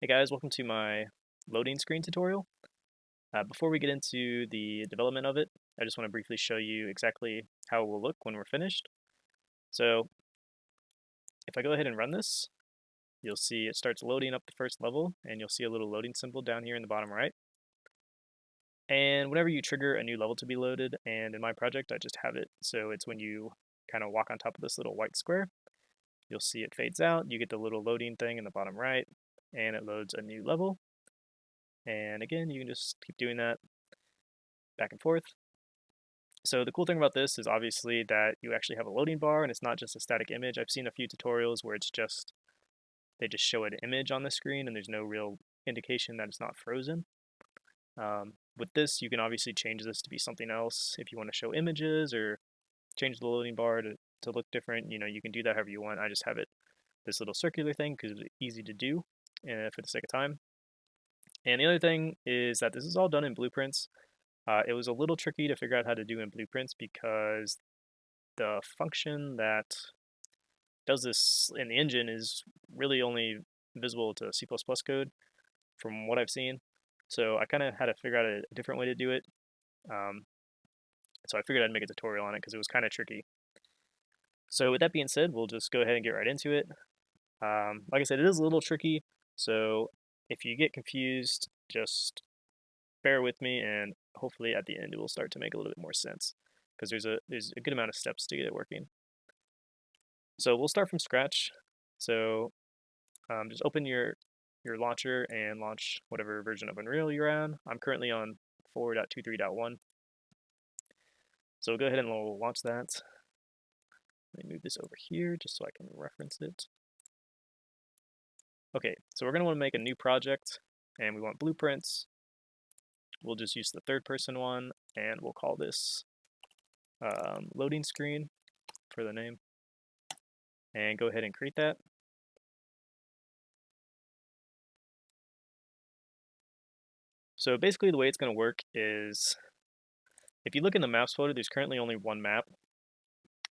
Hey guys, welcome to my loading screen tutorial. Before we get into the development of it, I just want to briefly show you exactly how it will look when we're finished. So if I go ahead and run this, you'll see it starts loading up the first level, and you'll see a little loading symbol down here in the bottom right. And whenever you trigger a new level to be loaded, and in my project I just have it so it's when you kind of walk on top of this little white square, you'll see it fades out, you get the little loading thing in the bottom right, and it loads a new level. And again, you can just keep doing that back and forth. So the cool thing about this is obviously that you actually have a loading bar and it's not just a static image. I've seen a few tutorials where they just show an image on the screen and there's no real indication that it's not frozen. With this, you can obviously change this to be something else. If you want to show images or change the loading bar to look different, you can do that however you want. I just have it this little circular thing because it's easy to do for the sake of time. And the other thing is that this is all done in blueprints. It was a little tricky to figure out how to do in blueprints because the function that does this in the engine is really only visible to C++ code from what I've seen. So I kind of had to figure out a different way to do it. Um, so I figured I'd make a tutorial on it because it was kind of tricky. So with that being said, we'll just go ahead and get right into it. Like I said, it is a little tricky. So if you get confused, just bear with me, and hopefully at the end it will start to make a little bit more sense because there's a good amount of steps to get it working. So we'll start from scratch. So just open your launcher and launch whatever version of Unreal you're on. I'm currently on 4.23.1. So we'll go ahead and we'll launch that. Let me move this over here just so I can reference it. Okay, so we're going to want to make a new project, and we want blueprints. We'll just use the third person one, and we'll call this loading screen for the name. And go ahead and create that. So basically the way it's going to work is if you look in the maps folder, there's currently only one map,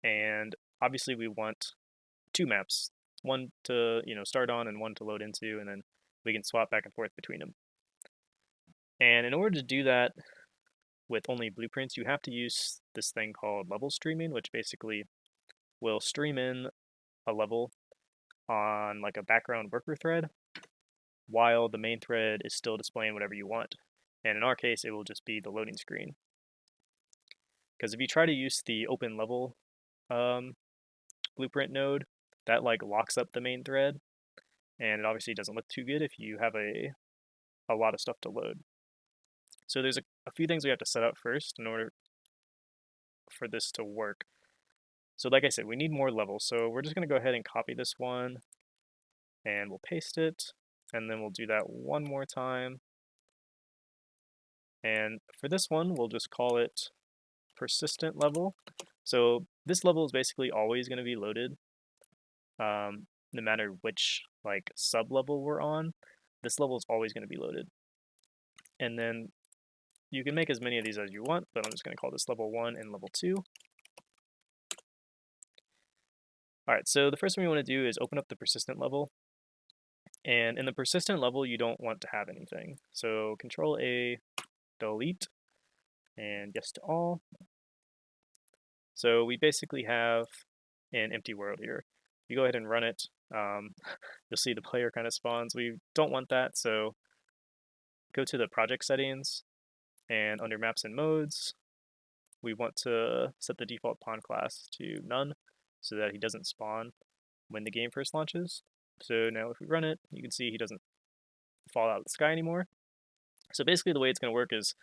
and obviously we want two maps, one to start on and one to load into, and then we can swap back and forth between them. And in order to do that with only blueprints, you have to use this thing called level streaming, which basically will stream in a level on like a background worker thread while the main thread is still displaying whatever you want. And in our case, it will just be the loading screen. Because if you try to use the open level blueprint node, that like locks up the main thread, and it obviously doesn't look too good if you have a lot of stuff to load. So there's a few things we have to set up first in order for this to work. So like I said, we need more levels. So we're just going to go ahead and copy this one, and we'll paste it, and then we'll do that one more time. And for this one, we'll just call it persistent level. So this level is basically always going to be loaded, no matter which like sub level we're on. This level is always going to be loaded. And then you can make as many of these as you want, but I'm just going to call this level 1 and level 2. All right, so the first thing we want to do is open up the persistent level. And in the persistent level, you don't want to have anything. So Control A, delete, and yes to all. So we basically have an empty world here. You go ahead and run it. You'll see the player kind of spawns. We don't want that, so go to the project settings, and under maps and modes, we want to set the default pawn class to none so that he doesn't spawn when the game first launches. So now if we run it, you can see he doesn't fall out of the sky anymore. So basically the way it's going to work is,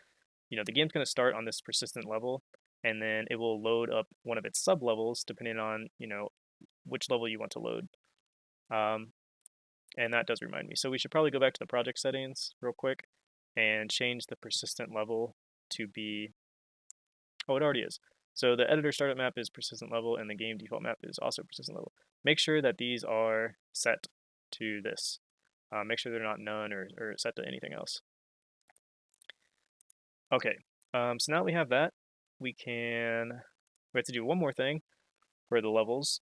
the game's going to start on this persistent level, and then it will load up one of its sub levels depending on, which level you want to load. And that does remind me. So we should probably go back to the project settings real quick and change the persistent level to be, oh, it already is. So the editor startup map is persistent level and the game default map is also persistent level. Make sure that these are set to this. Make sure they're not none or set to anything else. Okay, so now that we have that, we have to do one more thing for the levels.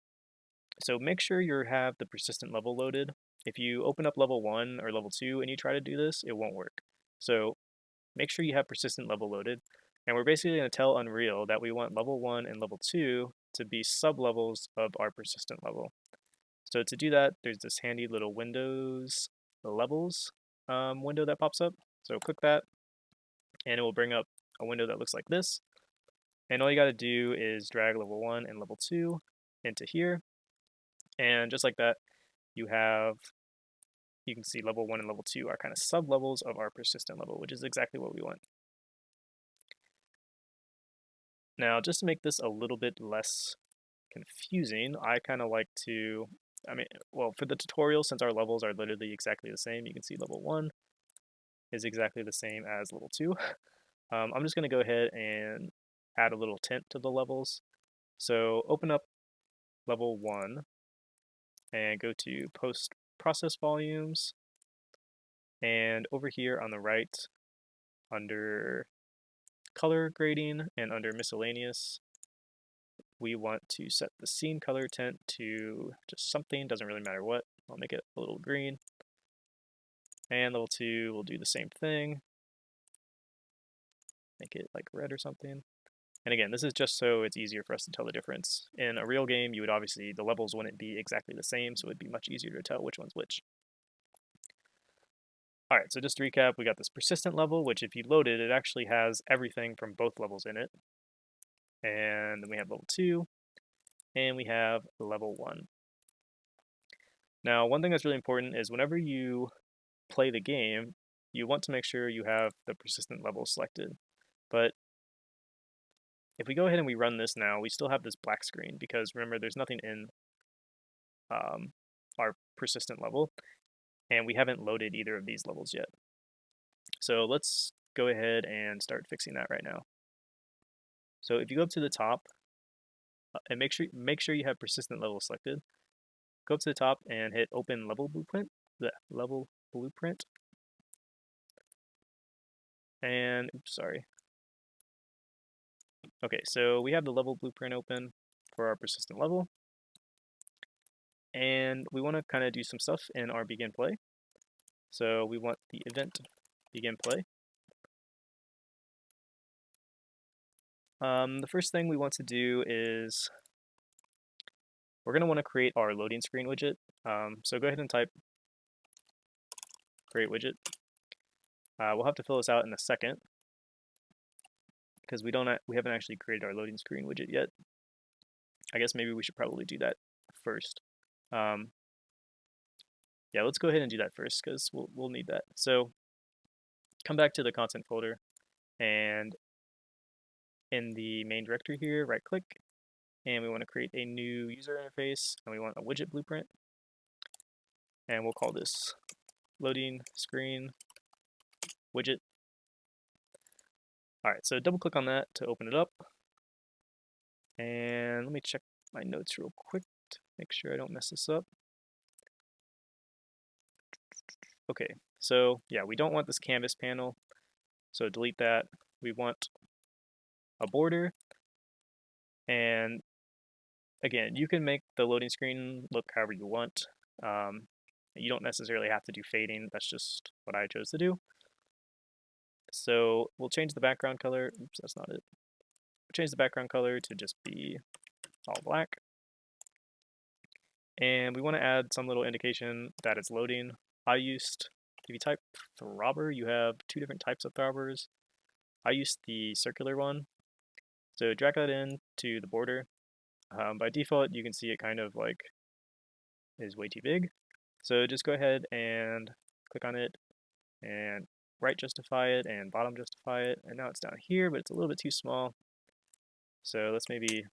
So make sure you have the persistent level loaded if you open up level 1 or level 2 and you try to do this, it won't work. So make sure you have persistent level loaded. And we're basically going to tell Unreal that we want level 1 and level 2 to be sub-levels of our persistent level. So to do that, there's this handy little Windows levels window that pops up. So click that, and it will bring up a window that looks like this. And all you got to do is drag level 1 and level 2 into here. And just like that, you can see level 1 and level 2 are kind of sub-levels of our persistent level, which is exactly what we want. Now, just to make this a little bit less confusing, I kind of like to, well, for the tutorial, since our levels are literally exactly the same, you can see level 1 is exactly the same as level 2. I'm just going to go ahead and add a little tint to the levels. So open up level 1 and go to post process volumes, and over here on the right under color grading and under miscellaneous, we want to set the scene color tint to just something, doesn't really matter what. I'll make it a little green. And level 2 will do the same thing. Make it like red or something. And again, this is just so it's easier for us to tell the difference. In a real game, you would obviously, the levels wouldn't be exactly the same, so it'd be much easier to tell which one's which. All right, so just to recap, we got this persistent level, which if you load it, it actually has everything from both levels in it. And then we have level 2, and we have level 1. Now, one thing that's really important is whenever you play the game, you want to make sure you have the persistent level selected. But if we go ahead and we run this now, we still have this black screen because remember, there's nothing in our persistent level, and we haven't loaded either of these levels yet. So let's go ahead and start fixing that right now. So if you go up to the top and make sure you have persistent level selected, go up to the top and hit open level blueprint. And oops, sorry. Okay, so we have the level blueprint open for our persistent level. And we want to kind of do some stuff in our begin play. So we want the event begin play. The first thing we want to do is we're going to want to create our loading screen widget. So go ahead and type create widget. We'll have to fill this out in a second because we haven't actually created our loading screen widget yet. I guess maybe we should probably do that first. Yeah, let's go ahead and do that first because we'll need that. So come back to the content folder, and in the main directory here, right click, and we want to create a new user interface, and we want a widget blueprint, and we'll call this loading screen widget. All right, so double click on that to open it up, and let me check my notes real quick to make sure I don't mess this up. Okay, so yeah, we don't want this canvas panel, so delete that. We want a border, and again, you can make the loading screen look however you want. You don't necessarily have to do fading, that's just what I chose to do. So we'll change the background color, oops, that's not it. We'll change the background color to just be all black. And we want to add some little indication that it's loading. If you type throbber, you have two different types of throbbers. I used the circular one. So drag that in to the border. By default, you can see it kind of like is way too big. So just go ahead and click on it and right justify it and bottom justify it. And now it's down here, but it's a little bit too small. So let's maybe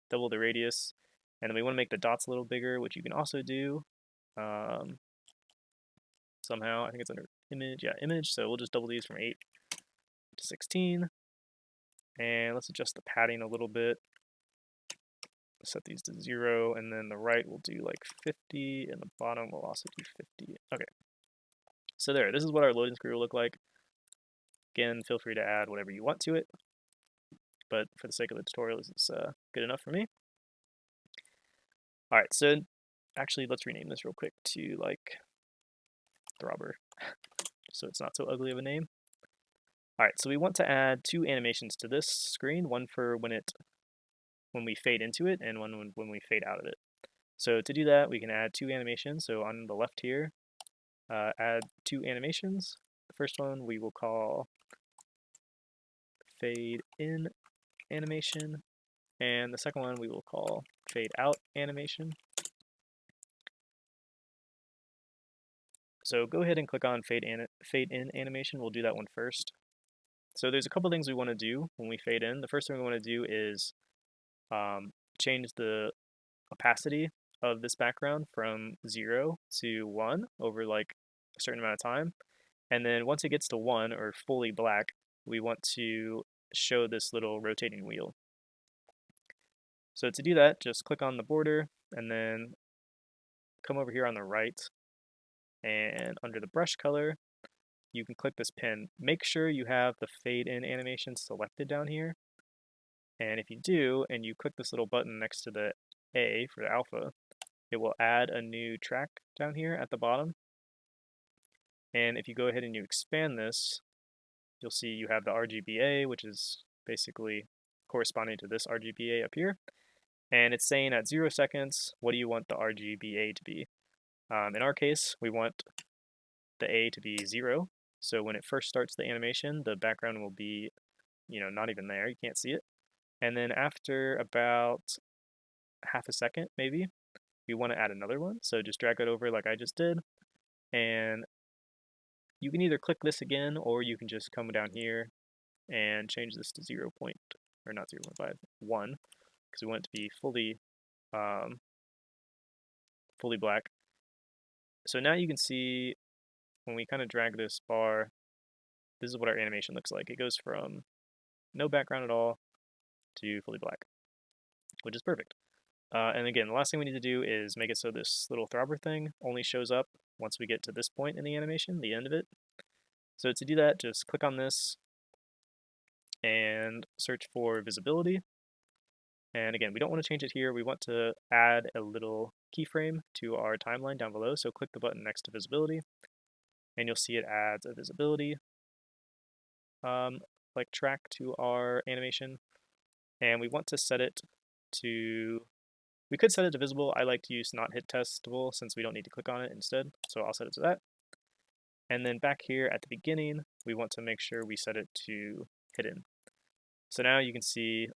double the radius. And then we want to make the dots a little bigger, which you can also do somehow. I think it's under image. Yeah, image. So we'll just double these from 8 to 16. And let's adjust the padding a little bit. Set these to 0, and then the right will do like 50, and the bottom will also do 50. Okay. So there, this is what our loading screen will look like. Again, feel free to add whatever you want to it, but for the sake of the tutorial, this is good enough for me. All right, so actually, let's rename this real quick to like throbber, so it's not so ugly of a name. All right, so we want to add two animations to this screen, one for when we fade into it, and one when we fade out of it. So to do that, we can add two animations. So on the left here, add two animations. The first one we will call fade in animation, and the second one we will call fade out animation. So go ahead and click on fade in animation. We'll do that one first. So there's a couple things we want to do when we fade in. The first thing we want to do is change the opacity of this background from 0 to 1 over like a certain amount of time. And then once it gets to 1 or fully black, we want to show this little rotating wheel. So to do that, just click on the border and then come over here on the right, and under the brush color, you can click this pin. Make sure you have the fade in animation selected down here. And if you do, and you click this little button next to the A for the alpha, it will add a new track down here at the bottom. And if you go ahead and you expand this, you'll see you have the RGBA, which is basically corresponding to this RGBA up here. And it's saying at 0 seconds, what do you want the RGBA to be? In our case, we want the A to be 0. So when it first starts the animation, the background will be, not even there. You can't see it. And then after about half a second, maybe, we want to add another one. So just drag it over like I just did. And you can either click this again, or you can just come down here and change this to 0. Or not 0.5, 1, because we want it to be fully black. So now you can see when we kind of drag this bar, this is what our animation looks like. It goes from no background at all to fully black, which is perfect. And again, the last thing we need to do is make it so this little throbber thing only shows up once we get to this point in the animation, the end of it. So to do that, just click on this and search for visibility. And again, we don't want to change it here. We want to add a little keyframe to our timeline down below. So click the button next to visibility, and you'll see it adds a visibility like track to our animation. And we want to set it to, we could set it to visible. I like to use not hit testable since we don't need to click on it instead. So I'll set it to that. And then back here at the beginning, we want to make sure we set it to hidden. So now you can see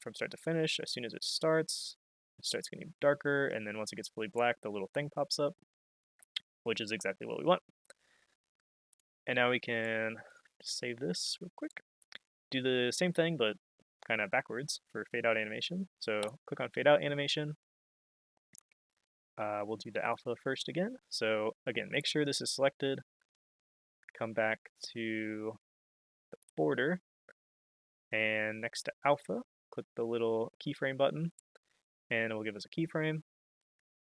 from start to finish, as soon as it starts getting darker, and then once it gets fully black, the little thing pops up, which is exactly what we want. And now we can save this real quick. Do the same thing, but kind of backwards for fade out animation. So click on fade out animation. We'll do the alpha first again. So again, make sure this is selected. Come back to the border, and next to alpha, click the little keyframe button, and it will give us a keyframe.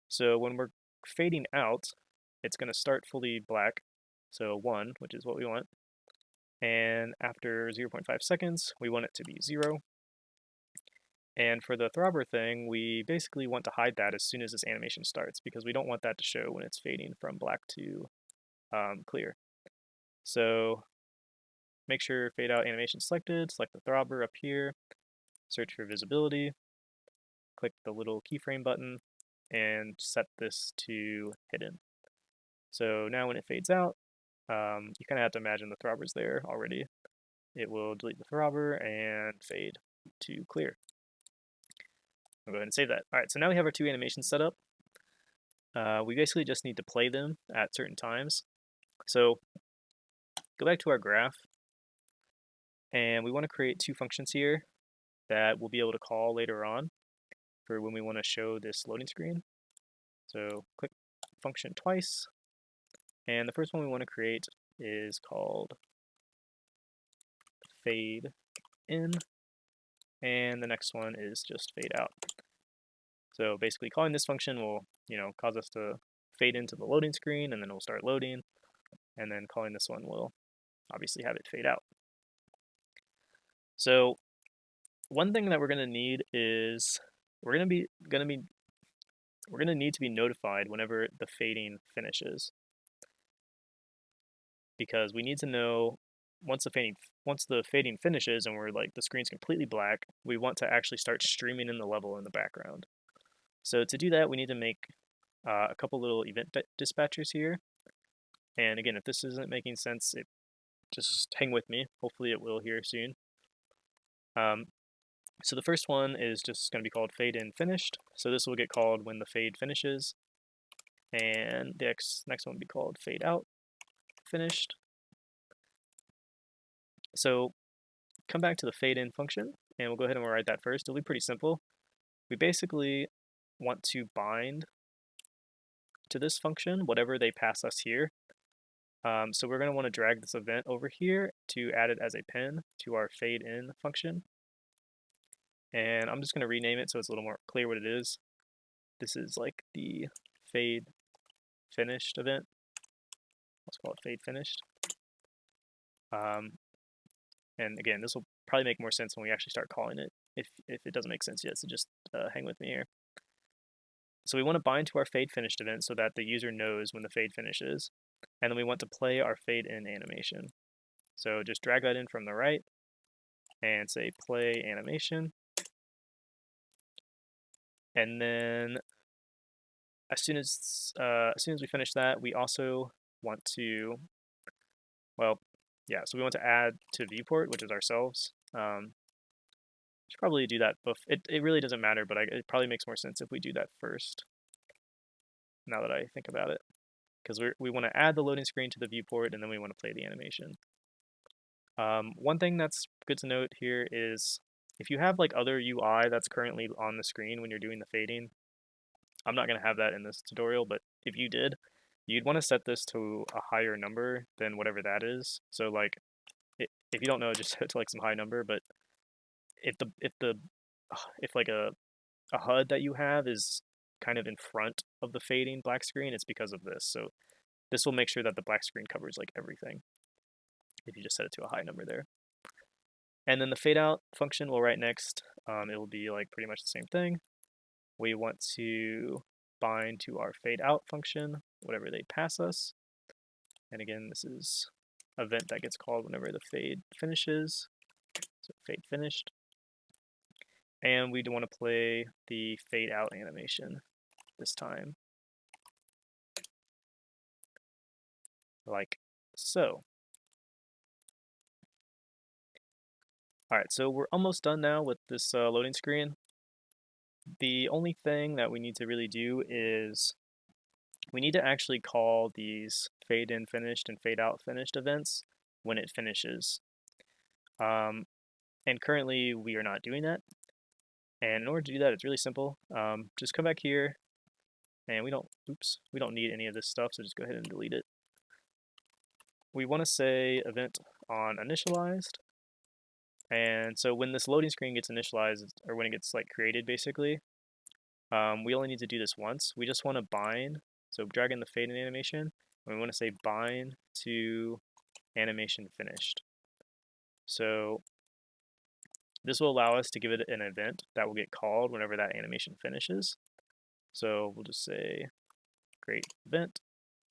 So when we're fading out, it's going to start fully black, so 1, which is what we want. And after 0.5 seconds, we want it to be 0. And for the throbber thing, we basically want to hide that as soon as this animation starts, because we don't want that to show when it's fading from black to clear. So make sure fade out animation selected, select the throbber up here, search for visibility, click the little keyframe button, and set this to hidden. So now when it fades out, you kind of have to imagine the throbber's there already. It will delete the throbber and fade to clear. I'll go ahead and save that. All right, so now we have our two animations set up. We basically just need to play them at certain times. So go back to our graph, and we want to create two functions here that we'll be able to call later on for when we want to show this loading screen. So click function twice, and the first one we want to create is called fade in, and the next one is just fade out. So basically calling this function will, cause us to fade into the loading screen, and then it will start loading, and then calling this one will obviously have it fade out. So one thing that we're going to need is we're going to need to be notified whenever the fading finishes. because we need to know once the fading finishes and we're like the screen's completely black, we want to actually start streaming in the level in the background. So to do that, we need to make a couple little event dispatchers here. And again, if this isn't making sense, just hang with me. Hopefully it will here soon. So the first one is just going to be called fade in finished. So this will get called when the fade finishes. And the next one will be called fade out finished. So come back to the fade in function, and we'll go ahead and we'll write that first. It'll be pretty simple. We basically want to bind to this function whatever they pass us here. So we're going to want to drag this event over here to add it as a pin to our fade in function. And I'm just going to rename it so it's a little more clear what it is. This is like the fade finished event. Let's call it fade finished. And again, this will probably make more sense when we actually start calling it. If it doesn't make sense yet, so just hang with me here. So we want to bind to our fade finished event so that the user knows when the fade finishes. And then we want to play our fade in animation. So just drag that in from the right and say play animation. And then as soon as we finish that, we also want to, well, yeah, so we want to add to viewport, which is ourselves. Should probably do that. It really doesn't matter, but it probably makes more sense if we do that first. Now that I think about it, because we want to add the loading screen to the viewport, and then we want to play the animation. One thing that's good to note here is if you have like other UI that's currently on the screen when you're doing the fading, I'm not going to have that in this tutorial, but if you did, you'd want to set this to a higher number than whatever that is. So like, if you don't know, just set it to like some high number. But if like a HUD that you have is kind of in front of the fading black screen, it's because of this. So this will make sure that the black screen covers like everything if you just set it to a high number there. And then the fade out function we'll write next. It will be like pretty much the same thing. We want to bind to our fade out function, whatever they pass us. And again, this is an event that gets called whenever the fade finishes. So fade finished. And we do want to play the fade out animation this time. Like so. Alright, so we're almost done now with this loading screen. The only thing that we need to really do is we need to actually call these fade in finished and fade out finished events when it finishes. And currently we are not doing that. And in order to do that, it's really simple. Just come back here, and we don't need any of this stuff, so just go ahead and delete it. We want to say event on initialized. And so when this loading screen gets initialized, or when it gets like created basically, we only need to do this once. We just want to bind, so drag in the fade in animation, and we want to say bind to animation finished. So this will allow us to give it an event that will get called whenever that animation finishes. So we'll just say create event.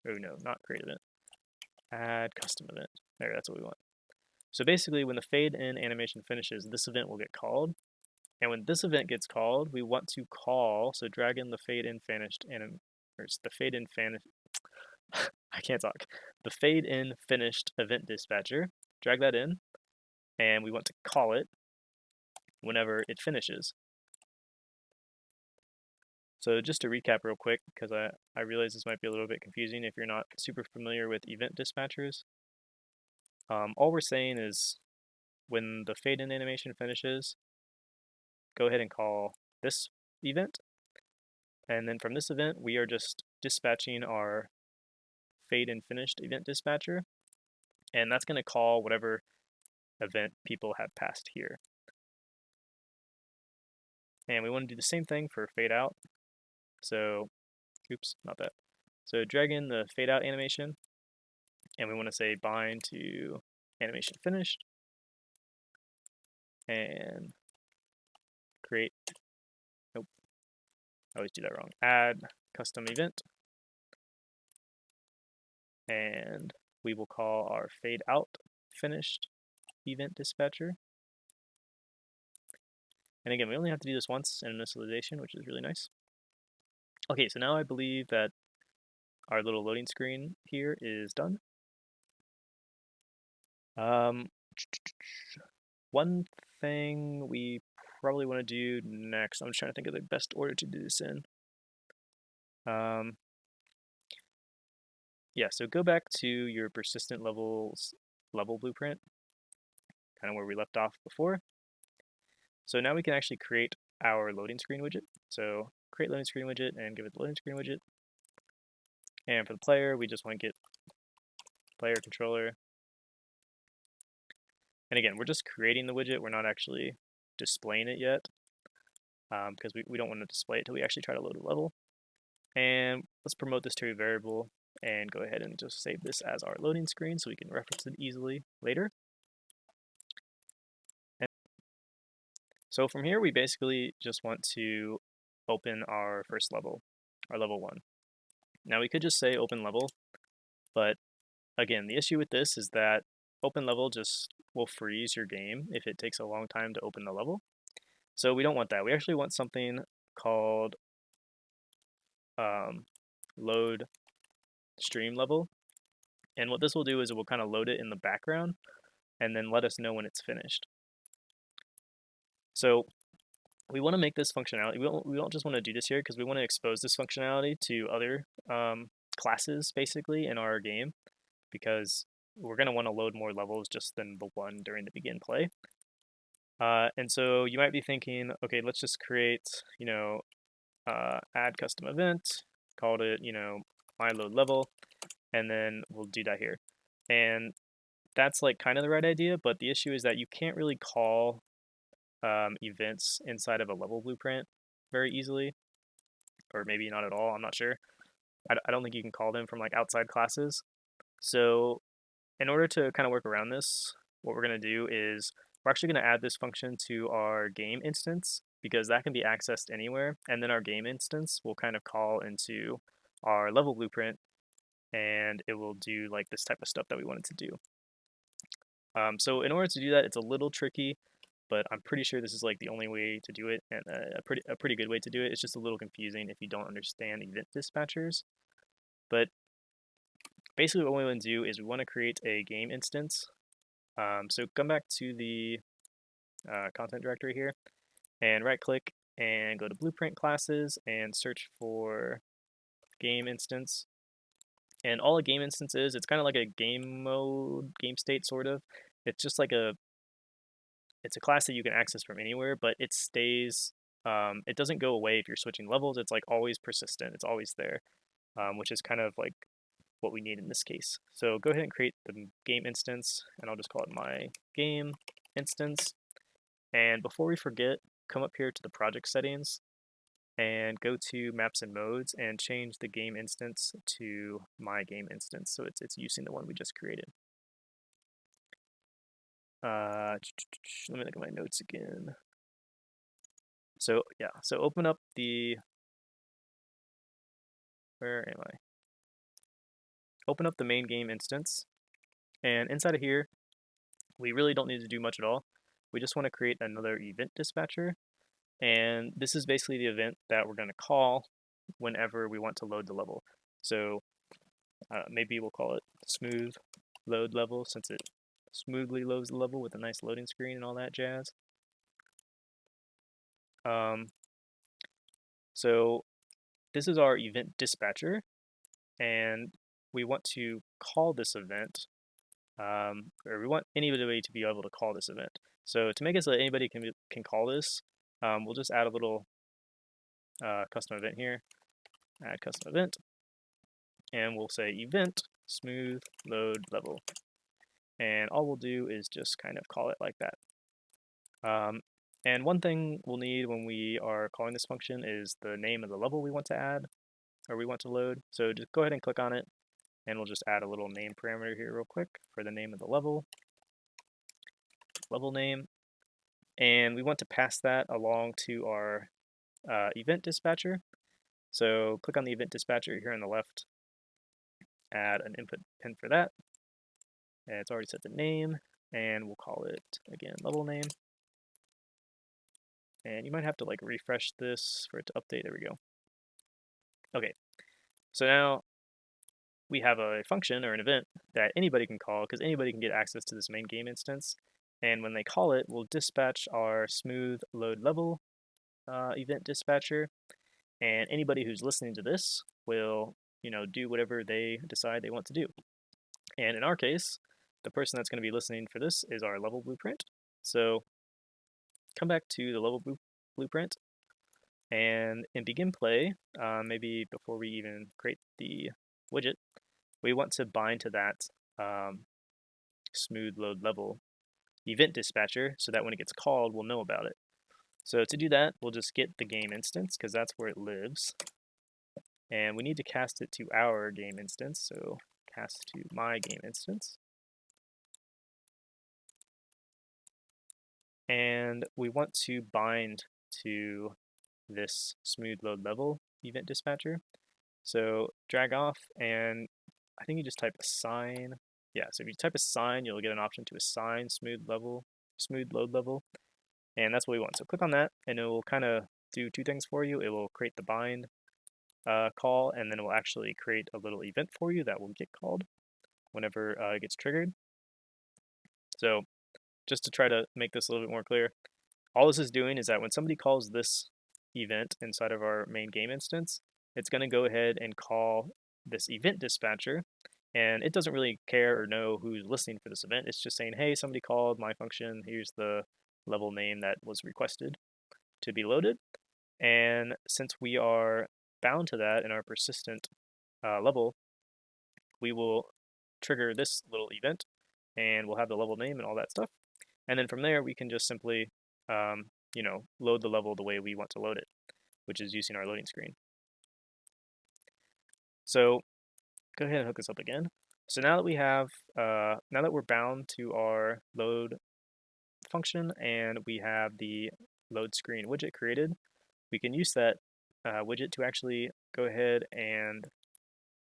Oh no, not create event. Add custom event. There, that's what we want. So basically, when the fade in animation finishes, this event will get called. And when this event gets called, we want to call, so drag in the fade in finished, the fade in finished, I can't talk. The fade in finished event dispatcher, drag that in, and we want to call it whenever it finishes. So just to recap real quick, because I realize this might be a little bit confusing if you're not super familiar with event dispatchers. All we're saying is when the fade in animation finishes, go ahead and call this event. And then from this event, we are just dispatching our fade in finished event dispatcher. And that's going to call whatever event people have passed here. And we want to do the same thing for fade out. So, oops, not that. So drag in the fade out animation, and we want to say bind to animation finished, and create, nope, I always do that wrong. Add custom event, and we will call our fade out finished event dispatcher. And again, we only have to do this once in initialization, which is really nice. Okay, so now I believe that our little loading screen here is done. One thing we probably want to do next, I'm just trying to think of the best order to do this in. Yeah, so go back to your persistent levels level blueprint, kind of where we left off before. So now we can actually create our loading screen widget. So create loading screen widget and give it the loading screen widget. And for the player, we just want to get player controller. And again, we're just creating the widget. We're not actually displaying it yet because we don't want to display it until we actually try to load a level. And let's promote this to a variable and go ahead and just save this as our loading screen so we can reference it easily later. And so from here, we basically just want to open our first level, our level 1. Now we could just say open level, but again, the issue with this is that open level just will freeze your game if it takes a long time to open the level. So we don't want that. We actually want something called load stream level. And what this will do is it will kind of load it in the background and then let us know when it's finished. So we want to make this functionality, we don't just want to do this here because we want to expose this functionality to other classes basically in our game, because we're going to want to load more levels just than the one during the begin play. And so you might be thinking, okay, let's just create, add custom event, called it, my load level, and then we'll do that here. And that's like kind of the right idea, but the issue is that you can't really call events inside of a level blueprint very easily, or maybe not at all, I'm not sure. I don't think you can call them from like outside classes. So in order to kind of work around this, what we're going to do is we're actually going to add this function to our game instance because that can be accessed anywhere, and then our game instance will kind of call into our level blueprint and it will do like this type of stuff that we want it to do. So in order to do that, it's a little tricky, but I'm pretty sure this is like the only way to do it, and a pretty good way to do it. It's just a little confusing if you don't understand event dispatchers. But basically what we want to do is we want to create a game instance. So come back to the content directory here and right click and go to blueprint classes and search for game instance. And all a game instance is, it's kind of like a game mode, game state sort of. It's just like it's a class that you can access from anywhere, but it stays, it doesn't go away if you're switching levels. It's like always persistent. It's always there, which is kind of like what we need in this case. So go ahead and create the game instance, and I'll just call it my game instance. And before we forget, come up here to the project settings and go to maps and modes and change the game instance to my game instance. So it's using the one we just created. Let me look at my notes again. So yeah, so open up the, where am I? Open up the main game instance, and inside of here, we really don't need to do much at all. We just want to create another event dispatcher, and this is basically the event that we're going to call whenever we want to load the level. So maybe we'll call it smooth load level, since it smoothly loads the level with a nice loading screen and all that jazz. So this is our event dispatcher, and we want to call this event, or we want anybody to be able to call this event. So to make it so that anybody can call this, we'll just add a little custom event here, add custom event, and we'll say event smooth load level. And all we'll do is just kind of call it like that. And one thing we'll need when we are calling this function is the name of the level we want to add, or we want to load. So just go ahead and click on it, and we'll just add a little name parameter here real quick for the name of the level name. And we want to pass that along to our event dispatcher. So click on the event dispatcher here on the left, add an input pin for that, And it's already set the name, and we'll call it, again, level name. And you might have to like refresh this for it to update. There we go. Okay, so now we have a function or an event that anybody can call because anybody can get access to this main game instance. And when they call it, we'll dispatch our smooth load level event dispatcher. And anybody who's listening to this will, do whatever they decide they want to do. And in our case, the person that's going to be listening for this is our level blueprint. So come back to the level blueprint, and in begin play, maybe before we even create the widget, we want to bind to that smooth load level event dispatcher so that when it gets called, we'll know about it. So to do that, we'll just get the game instance because that's where it lives. And we need to cast it to our game instance. So cast to my game instance. And we want to bind to this smooth load level event dispatcher. So drag off, and I think you just type assign. Yeah, so if you type assign, you'll get an option to assign smooth load level, and that's what we want. So click on that, and it will kind of do two things for you. It will create the bind call, and then it will actually create a little event for you that will get called whenever it gets triggered. So just to try to make this a little bit more clear, all this is doing is that when somebody calls this event inside of our main game instance, it's going to go ahead and call this event dispatcher, and it doesn't really care or know who's listening for this event. It's just saying, hey, somebody called my function, here's the level name that was requested to be loaded. And since we are bound to that in our persistent level, we will trigger this little event, and we'll have the level name and all that stuff. And then from there, we can just simply, load the level the way we want to load it, which is using our loading screen. So go ahead and hook this up again. So now that we have, now that we're bound to our load function and we have the load screen widget created, we can use that widget to actually go ahead and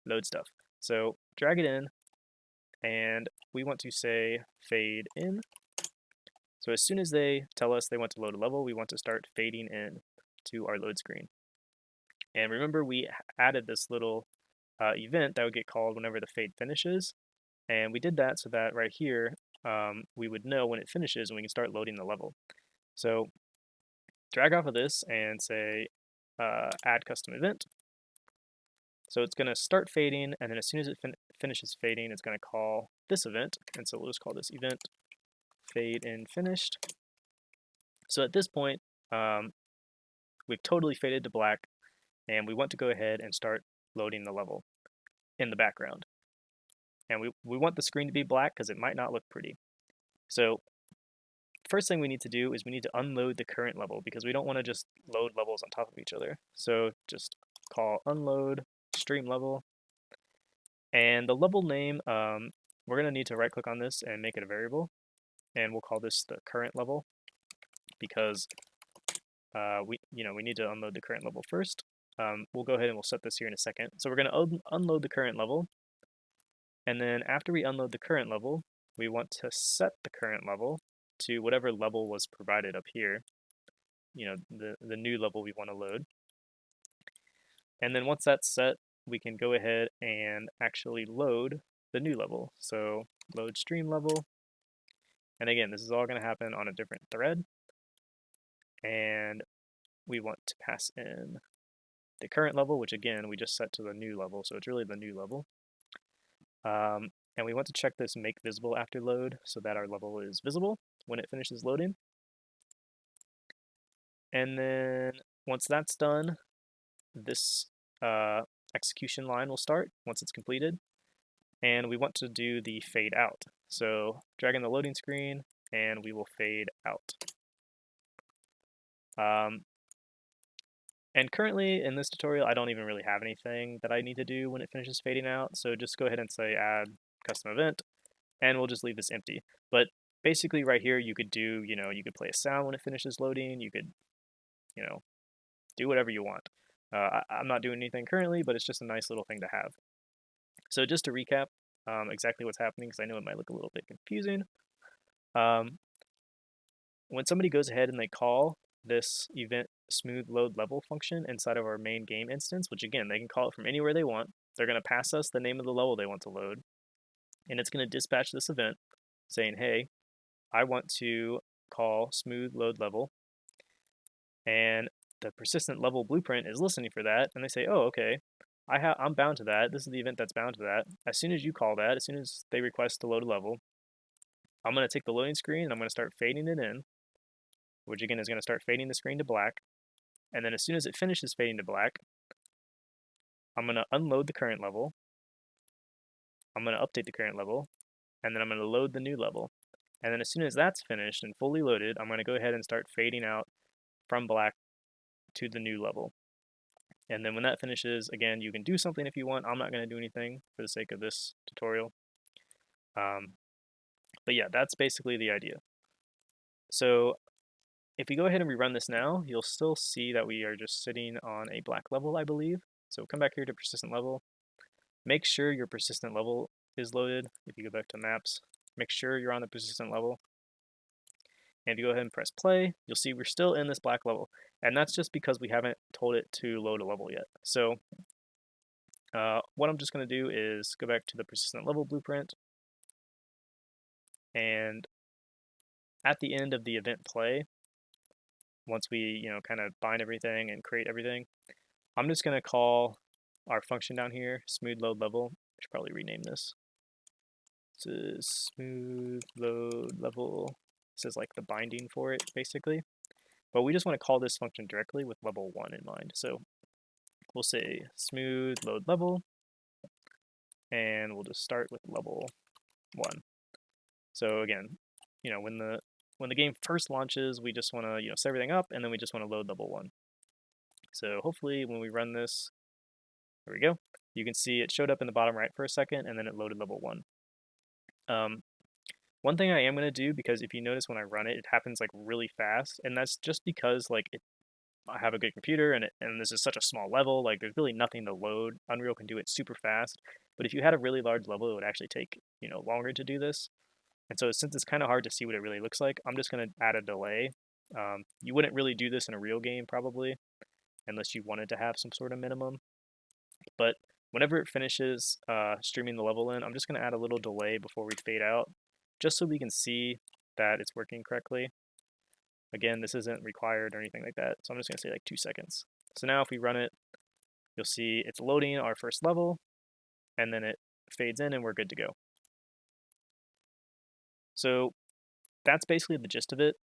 load stuff. So drag it in, and we want to say fade in. So as soon as they tell us they want to load a level, we want to start fading in to our load screen. And remember, we added this little event that would get called whenever the fade finishes. And we did that so that right here, we would know when it finishes and we can start loading the level. So drag off of this and say add custom event. So it's going to start fading, and then as soon as it finishes fading, it's going to call this event. And so we'll just call this event fade in finished. So at this point, we've totally faded to black, and we want to go ahead and start loading the level in the background. And we want the screen to be black because it might not look pretty. So first thing we need to do is we need to unload the current level because we don't want to just load levels on top of each other. So just call unload stream level. And the level name, we're going to need to right click on this and make it a variable. And we'll call this the current level because we need to unload the current level first. We'll go ahead and we'll set this here in a second. So we're going to unload the current level. And then after we unload the current level, we want to set the current level to whatever level was provided up here, the new level we want to load. And then once that's set, we can go ahead and actually load the new level. So load stream level. And again, this is all going to happen on a different thread. And we want to pass in the current level, which again, we just set to the new level. So it's really the new level. And we want to check this make visible after load so that our level is visible when it finishes loading. And then once that's done, this execution line will start once it's completed. And we want to do the fade out. So drag in the loading screen and we will fade out. And currently in this tutorial, I don't even really have anything that I need to do when it finishes fading out. So just go ahead and say add custom event, and we'll just leave this empty. But basically right here, you could do, you could play a sound when it finishes loading. You could, do whatever you want. I'm not doing anything currently, but it's just a nice little thing to have. So just to recap, exactly what's happening because I know it might look a little bit confusing. Um, when somebody goes ahead and they call this event smooth load level function inside of our main game instance, which again, they can call it from anywhere they want. They're going to pass us the name of the level they want to load, and it's going to dispatch this event saying, hey, I want to call smooth load level, and the persistent level blueprint is listening for that, and they say, oh, okay, I'm bound to that. This is the event that's bound to that. As soon as you call that, as soon as they request to load a level, I'm going to take the loading screen and I'm going to start fading it in, which again is going to start fading the screen to black. And then as soon as it finishes fading to black, I'm going to unload the current level, I'm going to update the current level, and then I'm going to load the new level. And then as soon as that's finished and fully loaded, I'm going to go ahead and start fading out from black to the new level. And then when that finishes, again, you can do something if you want. I'm not going to do anything for the sake of this tutorial. But yeah, that's basically the idea. So if we go ahead and rerun this now, you'll still see that we are just sitting on a black level, I believe. So come back here to persistent level. Make sure your persistent level is loaded. If you go back to maps, make sure you're on the persistent level. And if you go ahead and press play, you'll see we're still in this black level. And that's just because we haven't told it to load a level yet. So what I'm just going to do is go back to the persistent level blueprint. And at the end of the event play, once we kind of bind everything and create everything, I'm just going to call our function down here, smooth load level. I should probably rename this. This is smooth load level. This is like the binding for it, basically. But we just want to call this function directly with level 1 in mind. So we'll say smooth load level, and we'll just start with level 1. So again, when the game first launches, we just want to set everything up, and then we just want to load level 1. So hopefully when we run this, there we go. You can see it showed up in the bottom right for a second, and then it loaded level 1. One thing I am going to do, because if you notice when I run it, it happens like really fast, and that's just because I have a good computer and this is such a small level, like there's really nothing to load. Unreal can do it super fast, but if you had a really large level, it would actually take longer to do this. And so since it's kind of hard to see what it really looks like, I'm just going to add a delay. You wouldn't really do this in a real game probably, unless you wanted to have some sort of minimum. But whenever it finishes streaming the level in, I'm just going to add a little delay before we fade out, just so we can see that it's working correctly. Again, this isn't required or anything like that, so I'm just going to say like 2 seconds. So now if we run it, you'll see it's loading our first level, and then it fades in and we're good to go. So that's basically the gist of it.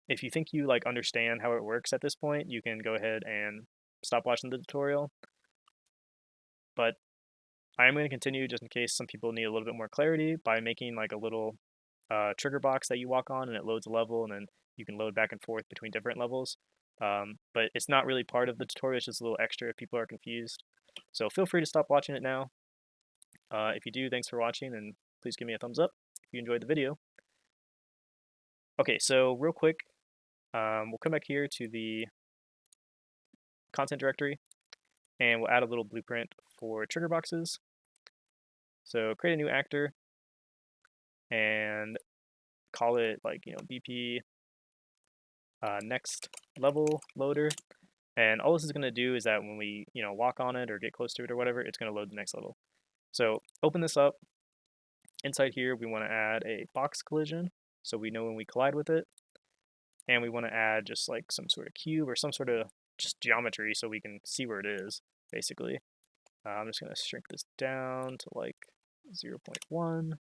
If you think you understand how it works at this point, you can go ahead and stop watching the tutorial. But I am going to continue just in case some people need a little bit more clarity by making like a little trigger box that you walk on and it loads a level, and then you can load back and forth between different levels. But it's not really part of the tutorial, it's just a little extra if people are confused. So feel free to stop watching it now. If you do, thanks for watching, and please give me a thumbs up if you enjoyed the video. Okay, so real quick, we'll come back here to the content directory, and we'll add a little blueprint for trigger boxes. So create a new actor, and call it BP next level loader. And all this is going to do is that when we walk on it or get close to it or whatever, it's going to load the next level. So open this up. Inside here, we want to add a box collision, so we know when we collide with it. And we want to add just like some sort of cube or some sort of just geometry so we can see where it is, basically. I'm just going to shrink this down to like 0.1.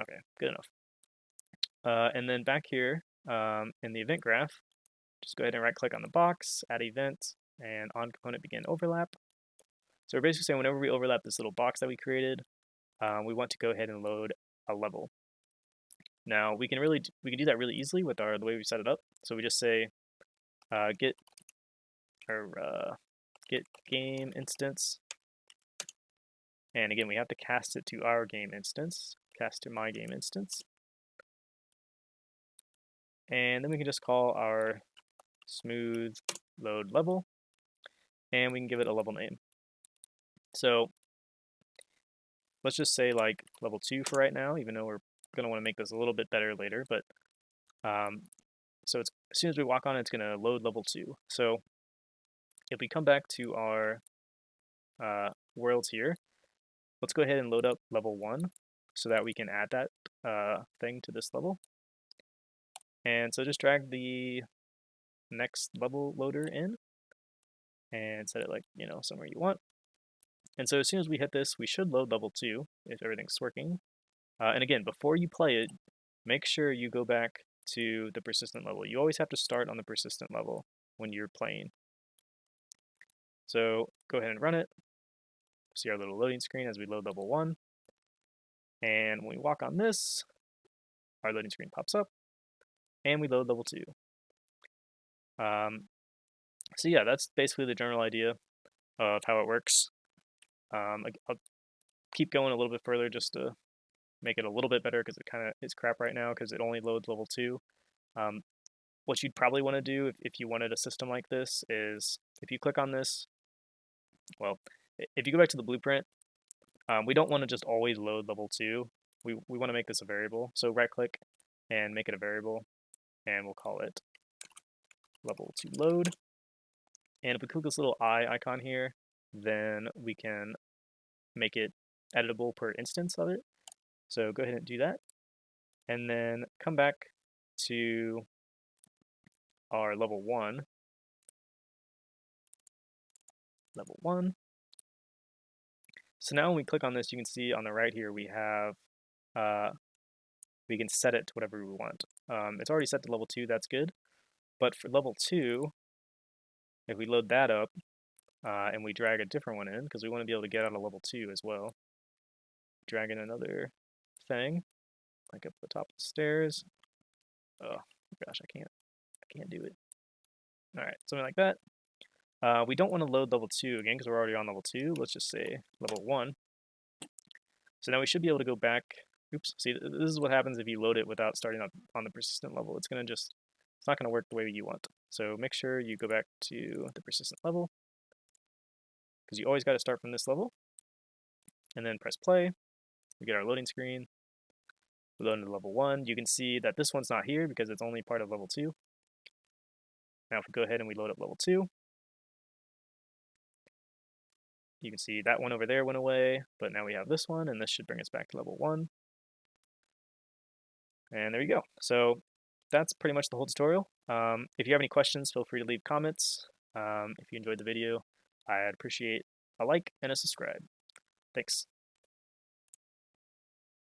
Okay, good enough. And then back here in the event graph, just go ahead and right click on the box, add event, and on component begin overlap. So we're basically saying whenever we overlap this little box that we created, we want to go ahead and load a level. Now we can do that really easily with the way we set it up. So we just say get game instance, and again we have to cast it to our game instance, cast to my game instance, and then we can just call our smooth load level, and we can give it a level name. So let's just say like level 2 for right now, even though we're going to want to make this a little bit better later. But so it's, as soon as we walk on, it's going to load level 2. So if we come back to our worlds here, let's go ahead and load up level 1 so that we can add that thing to this level. And so just drag the next level loader in and set it like, somewhere you want. And so as soon as we hit this, we should load level 2 if everything's working. And again, before you play it, make sure you go back to the persistent level. You always have to start on the persistent level when you're playing. So go ahead and run it. See our little loading screen as we load level 1. And when we walk on this, our loading screen pops up, and we load level 2. So yeah, that's basically the general idea of how it works. I'll keep going a little bit further just to make it a little bit better because it kind of is crap right now because it only loads level 2. What you'd probably want to do if you wanted a system like this is if you click on this, well, if you go back to the blueprint, we don't want to just always load level 2. We want to make this a variable. So right click and make it a variable, and we'll call it level 2 load. And if we click this little eye icon here, then we can make it editable per instance of it. So go ahead and do that. And then come back to our level 1. Level 1. So now when we click on this, you can see on the right here we have, we can set it to whatever we want. It's already set to level 2, that's good. But for level 2, if we load that up and we drag a different one in, because we want to be able to get out of level 2 as well, drag in another thing, like up the top of the stairs. Oh gosh, I can't do it. All right, something like that. We don't want to load level 2 again because we're already on level 2. Let's just say level 1. So now we should be able to go back. Oops, see, this is what happens if you load it without starting on the persistent level. It's not going to work the way you want. So make sure you go back to the persistent level because you always got to start from this level. And then press play. We get our loading screen. We load into level 1. You can see that this one's not here because it's only part of level 2. Now if we go ahead and we load up level 2, you can see that one over there went away, but now we have this one, and this should bring us back to level 1. And there you go. So that's pretty much the whole tutorial. If you have any questions, feel free to leave comments. If you enjoyed the video, I'd appreciate a like and a subscribe. Thanks.